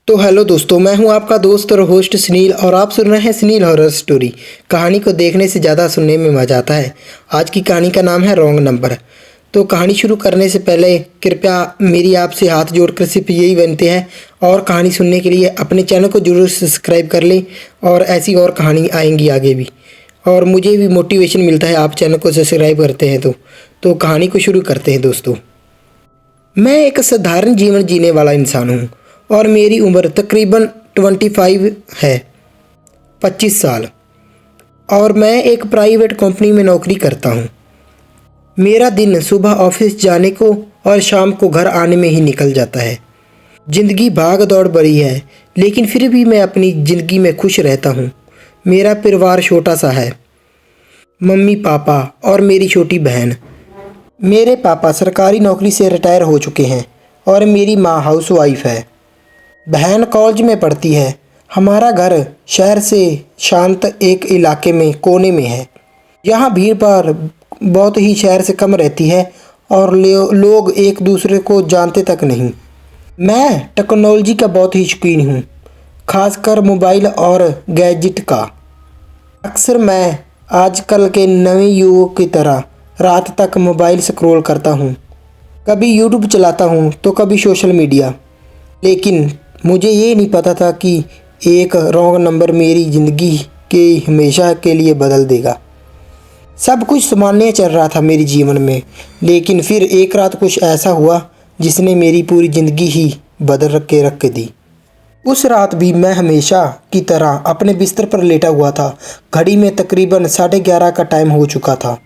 तो हेलो दोस्तों, मैं हूं आपका दोस्त और होस्ट सुनील और आप सुन रहे हैं सुनील हॉरर स्टोरी। कहानी को देखने से ज़्यादा सुनने में मज़ा आता है। आज की कहानी का नाम है रॉन्ग नंबर। तो कहानी शुरू करने से पहले कृपया मेरी आपसे हाथ जोड़कर सिर्फ यही विनती है, और कहानी सुनने के लिए अपने चैनल को जरूर सब्सक्राइब कर लें। और ऐसी और कहानी आएंगी आगे भी, और मुझे भी मोटिवेशन मिलता है आप चैनल को सब्सक्राइब करते हैं तो कहानी को शुरू करते हैं दोस्तों। मैं एक साधारण जीवन जीने वाला इंसान हूँ और मेरी उम्र तकरीबन 25 है, 25 साल, और मैं एक प्राइवेट कंपनी में नौकरी करता हूँ। मेरा दिन सुबह ऑफिस जाने को और शाम को घर आने में ही निकल जाता है। ज़िंदगी भाग दौड़ भरी है, लेकिन फिर भी मैं अपनी ज़िंदगी में खुश रहता हूँ। मेरा परिवार छोटा सा है, मम्मी पापा और मेरी छोटी बहन। मेरे पापा सरकारी नौकरी से रिटायर हो चुके हैं और मेरी माँ हाउसवाइफ है। बहन कॉलेज में पढ़ती है। हमारा घर शहर से शांत एक इलाके में कोने में है। यहाँ भीड़ भाड़ बहुत ही शहर से कम रहती है और लोग एक दूसरे को जानते तक नहीं। मैं टेक्नोलॉजी का बहुत ही शौकीन हूँ, खासकर मोबाइल और गैजेट का। अक्सर मैं आजकल के नए युगों की तरह रात तक मोबाइल स्क्रॉल करता हूँ। कभी यूट्यूब चलाता हूँ तो कभी सोशल मीडिया। लेकिन मुझे ये नहीं पता था कि एक रॉन्ग नंबर मेरी ज़िंदगी के हमेशा के लिए बदल देगा। सब कुछ सामान्य चल रहा था मेरे जीवन में, लेकिन फिर एक रात कुछ ऐसा हुआ जिसने मेरी पूरी ज़िंदगी ही बदल के रख दी। उस रात भी मैं हमेशा की तरह अपने बिस्तर पर लेटा हुआ था। घड़ी में तकरीबन 11:30 का टाइम हो चुका था।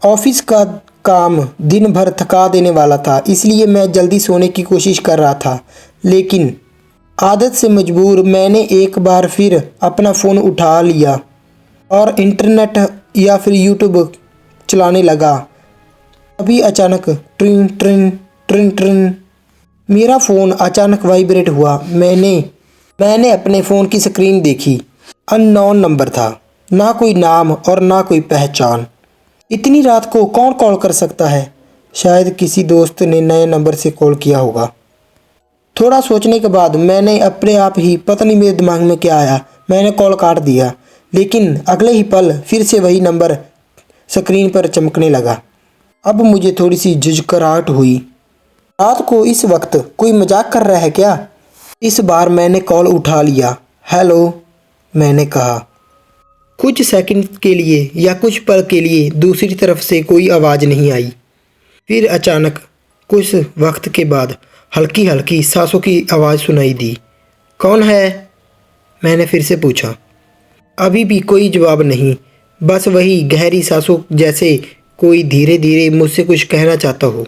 ऑफिस का काम दिन भर थका देने वाला था, इसलिए मैं जल्दी सोने की कोशिश कर रहा था। लेकिन आदत से मजबूर मैंने एक बार फिर अपना फ़ोन उठा लिया और इंटरनेट या फिर यूट्यूब चलाने लगा। अभी अचानक ट्रिन ट्रिन ट्रिन ट्रिन मेरा फ़ोन अचानक वाइब्रेट हुआ। मैंने अपने फ़ोन की स्क्रीन देखी। अननोन नंबर था, ना कोई नाम और ना कोई पहचान। इतनी रात को कौन कॉल कर सकता है? शायद किसी दोस्त ने नए नंबर से कॉल किया होगा। थोड़ा सोचने के बाद मैंने अपने आप ही, पता नहीं मेरे दिमाग में क्या आया, मैंने कॉल काट दिया। लेकिन अगले ही पल फिर से वही नंबर स्क्रीन पर चमकने लगा। अब मुझे थोड़ी सी झुंझलाहट हुई। रात को इस वक्त कोई मजाक कर रहा है क्या? इस बार मैंने कॉल उठा लिया। हेलो, मैंने कहा। कुछ सेकंड के लिए या कुछ पल के लिए दूसरी तरफ से कोई आवाज़ नहीं आई। फिर अचानक कुछ वक्त के बाद हल्की हल्की सांसों की आवाज़ सुनाई दी। कौन है? मैंने फिर से पूछा। अभी भी कोई जवाब नहीं, बस वही गहरी सांसों, जैसे कोई धीरे धीरे मुझसे कुछ कहना चाहता हो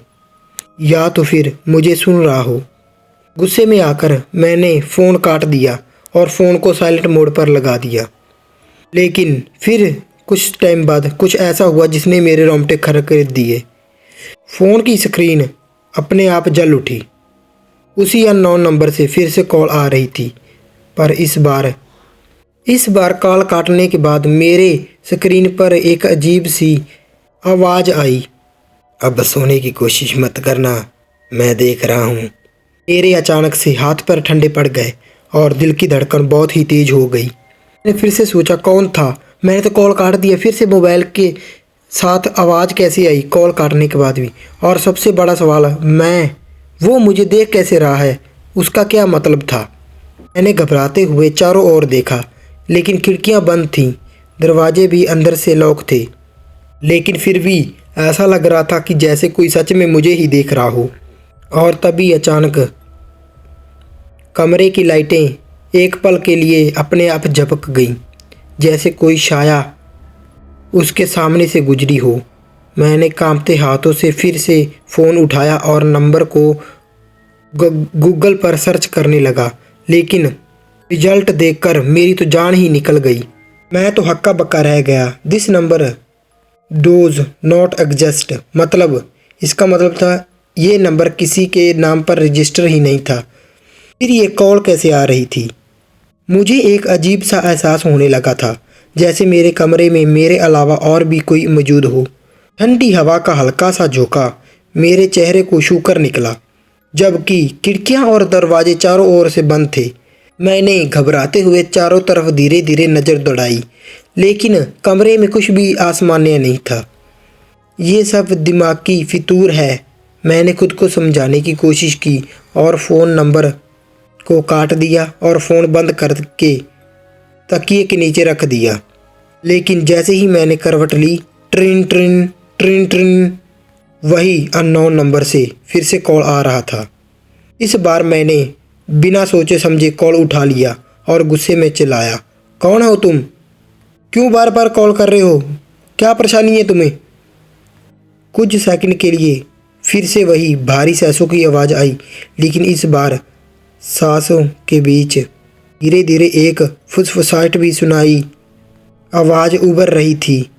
या तो फिर मुझे सुन रहा हो। गुस्से में आकर मैंने फ़ोन काट दिया और फ़ोन को साइलेंट मोड पर लगा दिया। लेकिन फिर कुछ टाइम बाद कुछ ऐसा हुआ जिसने मेरे रोंगटे खड़े कर दिए। फ़ोन की स्क्रीन अपने आप जल उठी। उसी अननोन नंबर से फिर से कॉल आ रही थी, पर इस बार कॉल काटने के बाद मेरे स्क्रीन पर एक अजीब सी आवाज़ आई। अब सोने की कोशिश मत करना, मैं देख रहा हूँ। मेरे अचानक से हाथ पर ठंडे पड़ गए और दिल की धड़कन बहुत ही तेज़ हो गई। मैंने फिर से सोचा कौन था? मैंने तो कॉल काट दिया, फिर से मोबाइल के साथ आवाज़ कैसे आई कॉल काटने के बाद भी? और सबसे बड़ा सवाल, वो मुझे देख कैसे रहा है? उसका क्या मतलब था? मैंने घबराते हुए चारों ओर देखा, लेकिन खिड़कियां बंद थीं, दरवाजे भी अंदर से लॉक थे। लेकिन फिर भी ऐसा लग रहा था कि जैसे कोई सच में मुझे ही देख रहा हो। और तभी अचानक कमरे की लाइटें एक पल के लिए अपने आप झपक गईं, जैसे कोई छाया उसके सामने से गुजरी हो। मैंने कांपते हाथों से फिर से फ़ोन उठाया और नंबर को गूगल पर सर्च करने लगा, लेकिन रिजल्ट देखकर मेरी तो जान ही निकल गई। मैं तो हक्का बक्का रह गया। This number dose not exist, मतलब इसका मतलब था ये नंबर किसी के नाम पर रजिस्टर ही नहीं था। फिर ये कॉल कैसे आ रही थी? मुझे एक अजीब सा एहसास होने लगा था, जैसे मेरे कमरे में मेरे अलावा और भी कोई मौजूद हो। ठंडी हवा का हल्का सा झोंका मेरे चेहरे को छूकर निकला। जबकि खिड़कियां और दरवाजे चारों ओर से बंद थे। मैंने घबराते हुए चारों तरफ धीरे धीरे नज़र दौड़ाई, लेकिन कमरे में कुछ भी आसमान्य नहीं था। ये सब दिमागी फितूर है, मैंने खुद को समझाने की कोशिश की और फ़ोन नंबर को काट दिया और फ़ोन बंद करके तकिए के नीचे रख दिया। लेकिन जैसे ही मैंने करवट ली, ट्रिन ट्रिन ट्रिन ट्रिन, वही अननोन नंबर से फिर से कॉल आ रहा था। इस बार मैंने बिना सोचे समझे कॉल उठा लिया और गुस्से में चिल्लाया, कौन हो तुम? क्यों बार बार कॉल कर रहे हो? क्या परेशानी है तुम्हें? कुछ सेकंड के लिए फिर से वही भारी सांसों की आवाज़ आई, लेकिन इस बार सांसों के बीच धीरे धीरे एक फुसफुसाहट भी सुनाई। आवाज़ उभर रही थी,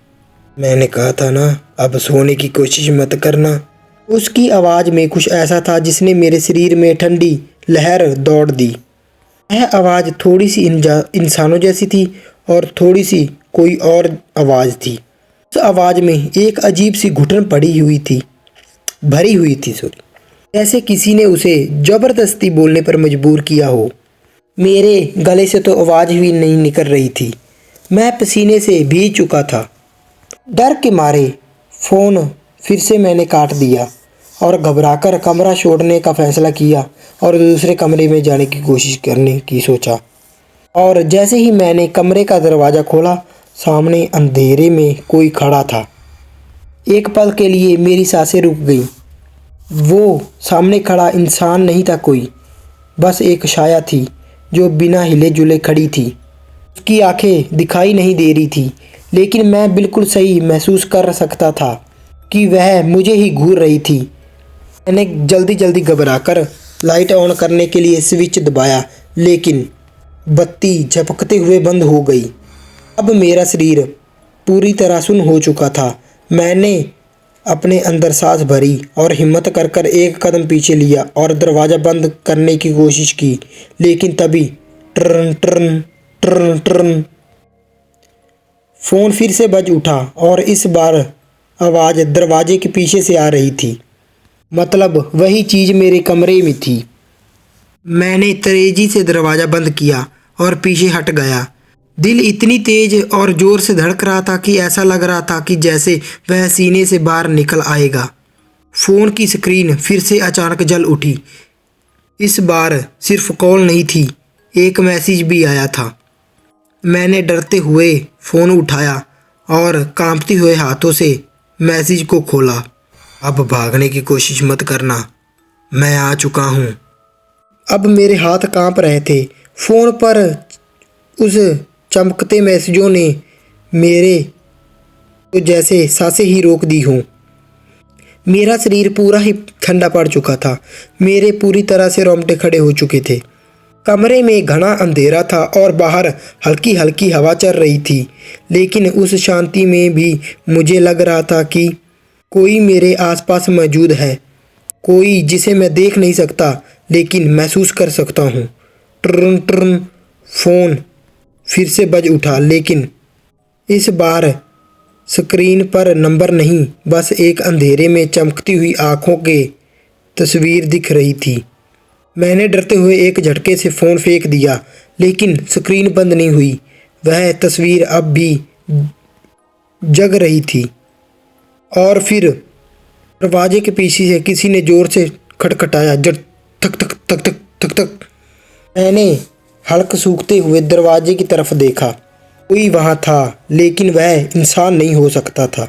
मैंने कहा था ना, अब सोने की कोशिश मत करना। उसकी आवाज़ में कुछ ऐसा था जिसने मेरे शरीर में ठंडी लहर दौड़ दी। यह आवाज़ थोड़ी सी इंसानों जैसी थी और थोड़ी सी कोई और आवाज़ थी। उस आवाज़ में एक अजीब सी घुटन भरी हुई थी, जैसे किसी ने उसे ज़बरदस्ती बोलने पर मजबूर किया हो। मेरे गले से तो आवाज़ भी नहीं निकल रही थी, मैं पसीने से भीग चुका था। डर के मारे फ़ोन फिर से मैंने काट दिया और घबराकर कमरा छोड़ने का फ़ैसला किया और दूसरे कमरे में जाने की कोशिश करने की सोचा। और जैसे ही मैंने कमरे का दरवाज़ा खोला, सामने अंधेरे में कोई खड़ा था। एक पल के लिए मेरी सांसें रुक गईं। वो सामने खड़ा इंसान नहीं था कोई, बस एक छाया थी जो बिना हिले जुले खड़ी थी। उसकी आंखें दिखाई नहीं दे रही थी, लेकिन मैं बिल्कुल सही महसूस कर सकता था कि वह मुझे ही घूर रही थी। मैंने जल्दी जल्दी घबराकर लाइट ऑन करने के लिए स्विच दबाया, लेकिन बत्ती झपकते हुए बंद हो गई। अब मेरा शरीर पूरी तरह सुन्न हो चुका था। मैंने अपने अंदर सांस भरी और हिम्मत कर कर एक कदम पीछे लिया और दरवाज़ा बंद करने की कोशिश की, लेकिन तभी turn turn turn turn phone फिर से बज उठा और इस बार आवाज़ दरवाजे के पीछे से आ रही थी। मतलब वही चीज़ मेरे कमरे में थी। मैंने तेजी से दरवाज़ा बंद किया और पीछे हट गया। दिल इतनी तेज और ज़ोर से धड़क रहा था कि ऐसा लग रहा था कि जैसे वह सीने से बाहर निकल आएगा। फ़ोन की स्क्रीन फिर से अचानक जल उठी। इस बार सिर्फ कॉल नहीं थी, एक मैसेज भी आया था। मैंने डरते हुए फ़ोन उठाया और कांपते हुए हाथों से मैसेज को खोला। अब भागने की कोशिश मत करना, मैं आ चुका हूँ। अब मेरे हाथ कांप रहे थे। फ़ोन पर उस चमकते मैसेजों ने मेरे तो जैसे सांसें ही रोक दी हों। मेरा शरीर पूरा ही ठंडा पड़ चुका था, मेरे पूरी तरह से रोंगटे खड़े हो चुके थे। कमरे में घना अंधेरा था और बाहर हल्की हल्की हवा चल रही थी, लेकिन उस शांति में भी मुझे लग रहा था कि कोई मेरे आसपास मौजूद है, कोई जिसे मैं देख नहीं सकता लेकिन महसूस कर सकता हूँ। ट्रन ट्रन फ़ोन फिर से बज उठा, लेकिन इस बार स्क्रीन पर नंबर नहीं, बस एक अंधेरे में चमकती हुई आँखों की तस्वीर दिख रही थी। मैंने डरते हुए एक झटके से फ़ोन फेंक दिया, लेकिन स्क्रीन बंद नहीं हुई। वह तस्वीर अब भी जग रही थी। और फिर दरवाजे के पीछे से किसी ने ज़ोर से खटखटाया, जट थक थक थक थक थक थक। मैंने हल्क सूखते हुए दरवाजे की तरफ देखा। कोई वहाँ था, लेकिन वह इंसान नहीं हो सकता था।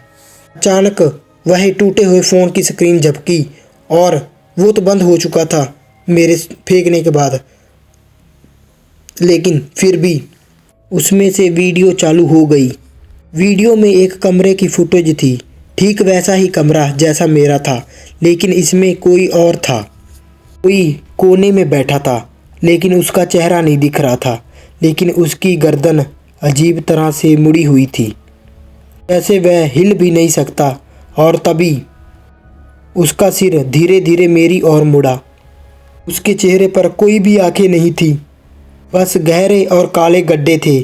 अचानक वह टूटे हुए फ़ोन की स्क्रीन झपकी और वो तो बंद हो चुका था मेरे फेंकने के बाद, लेकिन फिर भी उसमें से वीडियो चालू हो गई। वीडियो में एक कमरे की फुटेज थी, ठीक वैसा ही कमरा जैसा मेरा था, लेकिन इसमें कोई और था। कोई कोने में बैठा था, लेकिन उसका चेहरा नहीं दिख रहा था, लेकिन उसकी गर्दन अजीब तरह से मुड़ी हुई थी, जैसे वह हिल भी नहीं सकता। और तभी उसका सिर धीरे धीरे मेरी ओर मुड़ा। उसके चेहरे पर कोई भी आंखें नहीं थी, बस गहरे और काले गड्ढे थे,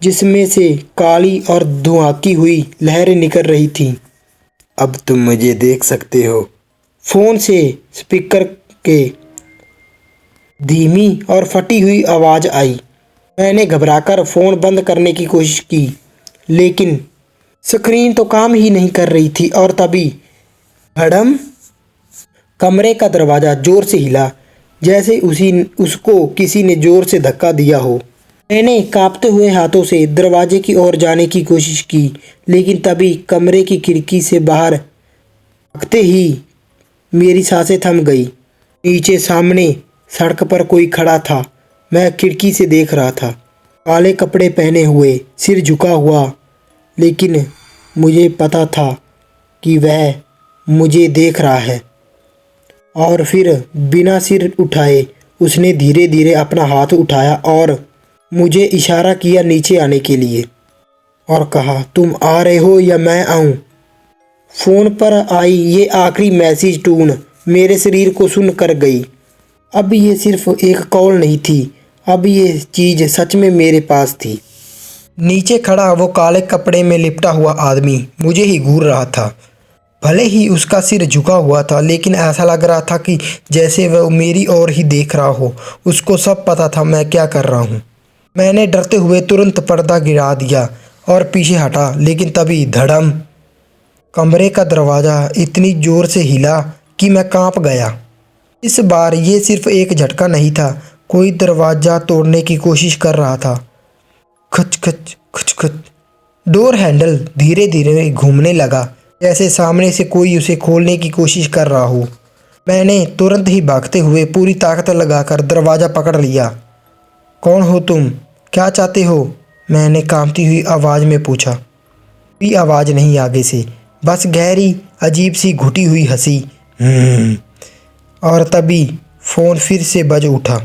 जिसमें से काली और धुआंकी हुई लहरें निकल रही थीं। अब तुम मुझे देख सकते हो, फ़ोन से स्पीकर के धीमी और फटी हुई आवाज़ आई। मैंने घबराकर फ़ोन बंद करने की कोशिश की, लेकिन स्क्रीन तो काम ही नहीं कर रही थी। और तभी धड़म, कमरे का दरवाज़ा ज़ोर से हिला, जैसे उसको किसी ने ज़ोर से धक्का दिया हो। मैंने कांपते हुए हाथों से दरवाजे की ओर जाने की कोशिश की, लेकिन तभी कमरे की खिड़की से बाहर झांकते ही मेरी सांसें थम गई। नीचे सामने सड़क पर कोई खड़ा था। मैं खिड़की से देख रहा था, काले कपड़े पहने हुए, सिर झुका हुआ, लेकिन मुझे पता था कि वह मुझे देख रहा है। और फिर बिना सिर उठाए उसने धीरे धीरे अपना हाथ उठाया और मुझे इशारा किया नीचे आने के लिए, और कहा, तुम आ रहे हो या मैं आऊं? फ़ोन पर आई ये आखिरी मैसेज टून मेरे शरीर को सुन कर गई। अब ये सिर्फ एक कॉल नहीं थी, अब ये चीज़ सच में मेरे पास थी। नीचे खड़ा वो काले कपड़े में लिपटा हुआ आदमी मुझे ही घूर रहा था। भले ही उसका सिर झुका हुआ था, लेकिन ऐसा लग रहा था कि जैसे वह मेरी ओर ही देख रहा हो। उसको सब पता था मैं क्या कर रहा हूँ। मैंने डरते हुए तुरंत पर्दा गिरा दिया और पीछे हटा, लेकिन तभी धड़म, कमरे का दरवाज़ा इतनी ज़ोर से हिला कि मैं कांप गया। इस बार ये सिर्फ एक झटका नहीं था, कोई दरवाज़ा तोड़ने की कोशिश कर रहा था। खच खच खच खच। डोर हैंडल धीरे धीरे घूमने लगा, जैसे सामने से कोई उसे खोलने की कोशिश कर रहा हो। मैंने तुरंत ही भागते हुए पूरी ताकत लगाकर दरवाज़ा पकड़ लिया। कौन हो तुम? क्या चाहते हो? मैंने कांपती हुई आवाज़ में पूछा। कोई आवाज़ नहीं आगे से, बस गहरी अजीब सी घुटी हुई हंसी। और तभी फ़ोन फिर से बज उठा,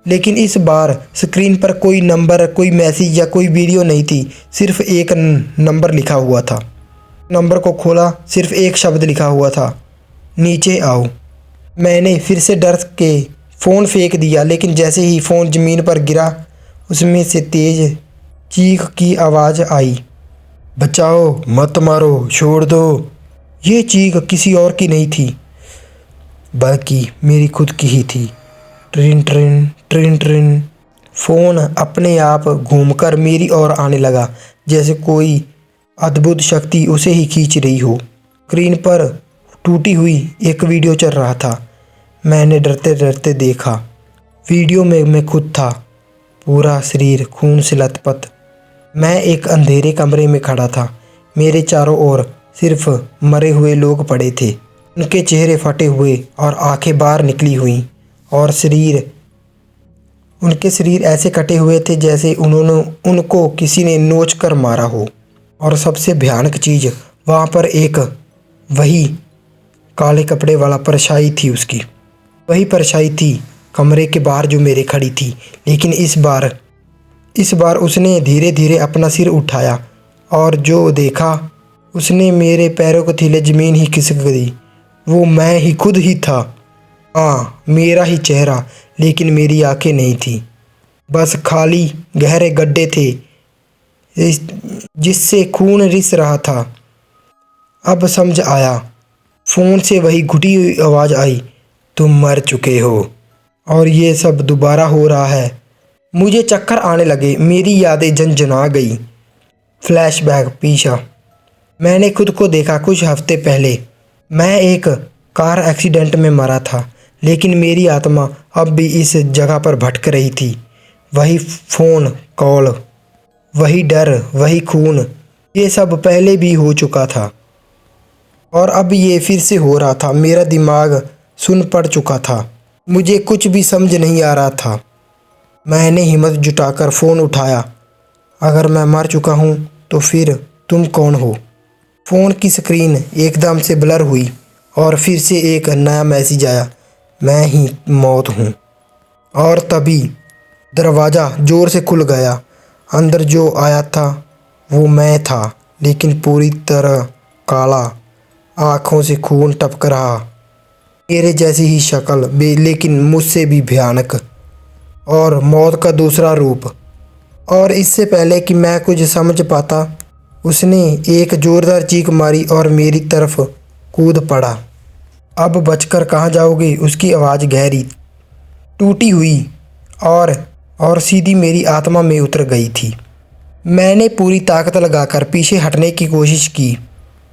लेकिन इस बार स्क्रीन पर कोई नंबर, कोई मैसेज या कोई वीडियो नहीं थी। सिर्फ एक नंबर लिखा हुआ था। नंबर को खोला, सिर्फ एक शब्द लिखा हुआ था, नीचे आओ। मैंने फिर से डर के फ़ोन फेंक दिया, लेकिन जैसे ही फ़ोन ज़मीन पर गिरा, उसमें से तेज़ चीख की आवाज़ आई। बचाओ, मत मारो, छोड़ दो। ये चीख किसी और की नहीं थी, बल्कि मेरी खुद की ही थी। ट्रिन ट्रिन ट्रिन ट्रिन। फ़ोन अपने आप घूमकर मेरी ओर आने लगा, जैसे कोई अद्भुत शक्ति उसे ही खींच रही हो। स्क्रीन पर टूटी हुई एक वीडियो चल रहा था। मैंने डरते डरते देखा। वीडियो में मैं खुद था, पूरा शरीर खून से लथपथ। मैं एक अंधेरे कमरे में खड़ा था। मेरे चारों ओर सिर्फ मरे हुए लोग पड़े थे। उनके चेहरे फटे हुए और आंखें बाहर निकली हुई, और उनके शरीर ऐसे कटे हुए थे जैसे उनको किसी ने नोच कर मारा हो। और सबसे भयानक चीज़, वहाँ पर एक वही काले कपड़े वाला परछाई थी। उसकी वही परछाई थी कमरे के बाहर जो मेरे खड़ी थी। लेकिन इस बार उसने धीरे धीरे अपना सिर उठाया, और जो देखा उसने मेरे पैरों को थीले ज़मीन ही खिसक गई। वो मैं ही खुद ही था। हाँ, मेरा ही चेहरा, लेकिन मेरी आंखें नहीं थी, बस खाली गहरे गड्ढे थे जिससे खून रिस रहा था। अब समझ आया। फ़ोन से वही घुटी हुई आवाज़ आई, तुम मर चुके हो। और ये सब दोबारा हो रहा है। मुझे चक्कर आने लगे, मेरी यादें झनझना गई। फ्लैशबैक पीछा। मैंने खुद को देखा कुछ हफ्ते पहले। मैं एक कार एक्सीडेंट में मरा था, लेकिन मेरी आत्मा अब भी इस जगह पर भटक रही थी। वही फ़ोन कॉल, वही डर, वही खून, ये सब पहले भी हो चुका था, और अब ये फिर से हो रहा था। मेरा दिमाग सुन पड़ चुका था। मुझे कुछ भी समझ नहीं आ रहा था। मैंने हिम्मत जुटाकर फ़ोन उठाया। अगर मैं मर चुका हूँ तो फिर तुम कौन हो? फ़ोन की स्क्रीन एकदम से ब्लर हुई और फिर से एक नया मैसेज आया, मैं ही मौत हूँ। और तभी दरवाज़ा ज़ोर से खुल गया। अंदर जो आया था वो मैं था, लेकिन पूरी तरह काला, आँखों से खून टपक रहा, मेरे जैसी ही शक्ल लेकिन मुझसे भी भयानक, और मौत का दूसरा रूप। और इससे पहले कि मैं कुछ समझ पाता, उसने एक ज़ोरदार चीख मारी और मेरी तरफ कूद पड़ा। अब बचकर कहाँ जाओगे? उसकी आवाज़ गहरी, टूटी हुई और सीधी मेरी आत्मा में उतर गई थी। मैंने पूरी ताकत लगाकर पीछे हटने की कोशिश की,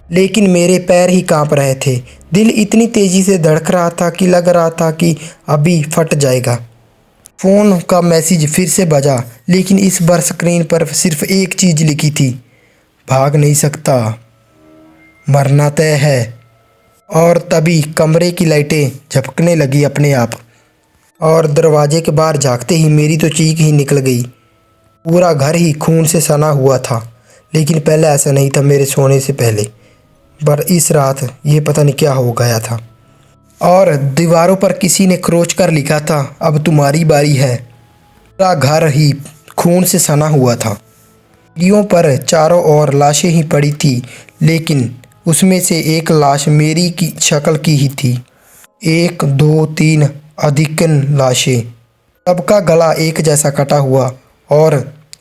लेकिन मेरे पैर ही कांप रहे थे। दिल इतनी तेज़ी से धड़क रहा था कि लग रहा था कि अभी फट जाएगा। फ़ोन का मैसेज फिर से बजा, लेकिन इस बार स्क्रीन पर सिर्फ एक चीज़ लिखी थी, भाग नहीं सकता, मरना तय है। और तभी कमरे की लाइटें झपकने लगी अपने आप, और दरवाजे के बाहर झांकते ही मेरी तो चीख ही निकल गई। पूरा घर ही खून से सना हुआ था, लेकिन पहले ऐसा नहीं था मेरे सोने से पहले। पर इस रात ये पता नहीं क्या हो गया था। और दीवारों पर किसी ने खरोच कर लिखा था, अब तुम्हारी बारी है। पूरा घर ही खून से सना हुआ था। सीढ़ियों पर चारों ओर लाशें ही पड़ी थी, लेकिन उसमें से एक लाश मेरी की शक्ल की ही थी। 1 2 3 अधिकन लाशें, सबका गला एक जैसा कटा हुआ और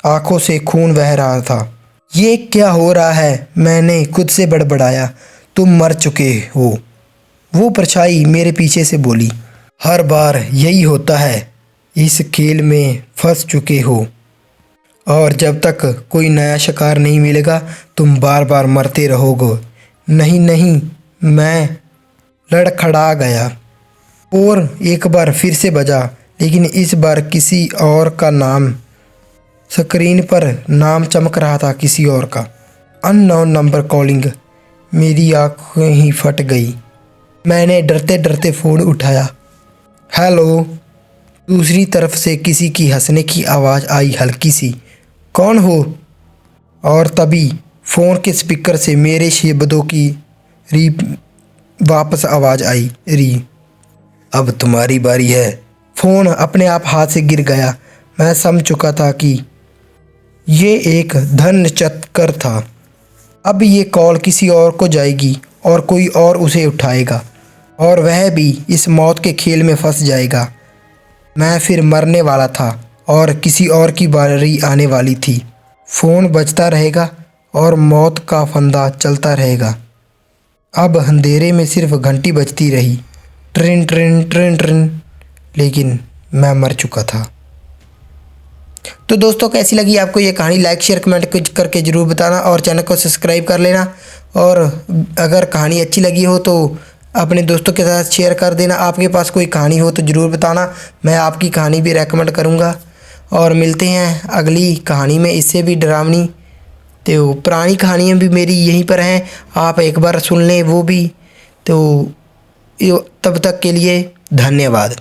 आंखों से खून बह रहा था। ये क्या हो रहा है? मैंने खुद से बड़बड़ाया। तुम मर चुके हो, वो परछाई मेरे पीछे से बोली। हर बार यही होता है, इस खेल में फंस चुके हो, और जब तक कोई नया शिकार नहीं मिलेगा तुम बार बार मरते रहोगे। नहीं नहीं, मैं लड़खड़ा गया और एक बार फिर से बजा, लेकिन इस बार किसी और का नाम। स्क्रीन पर नाम चमक रहा था किसी और का। Unknown number calling. मेरी आंखें ही फट गई। मैंने डरते डरते फ़ोन उठाया। हेलो। दूसरी तरफ से किसी की हंसने की आवाज़ आई, हल्की सी। कौन हो? और तभी फ़ोन के स्पीकर से मेरे शब्दों की री वापस आवाज़ आई, री अब तुम्हारी बारी है। फ़ोन अपने आप हाथ से गिर गया। मैं समझ चुका था कि ये एक धन चक्कर था। अब ये कॉल किसी और को जाएगी और कोई और उसे उठाएगा, और वह भी इस मौत के खेल में फंस जाएगा। मैं फिर मरने वाला था और किसी और की बारी आने वाली थी। फ़ोन बजता रहेगा और मौत का फंदा चलता रहेगा। अब अंधेरे में सिर्फ घंटी बजती रही, ट्रिन ट्रिन ट्रिन ट्रिन, लेकिन मैं मर चुका था। तो दोस्तों, कैसी लगी आपको ये कहानी? लाइक शेयर कमेंट करके ज़रूर बताना, और चैनल को सब्सक्राइब कर लेना। और अगर कहानी अच्छी लगी हो तो अपने दोस्तों के साथ शेयर कर देना। आपके पास कोई कहानी हो तो ज़रूर बताना, मैं आपकी कहानी भी रेकमेंड करूँगा। और मिलते हैं अगली कहानी में, इससे भी डरावनी। तो पुरानी कहानियाँ भी मेरी यहीं पर हैं, आप एक बार सुन लें वो भी। तो तब तक के लिए धन्यवाद।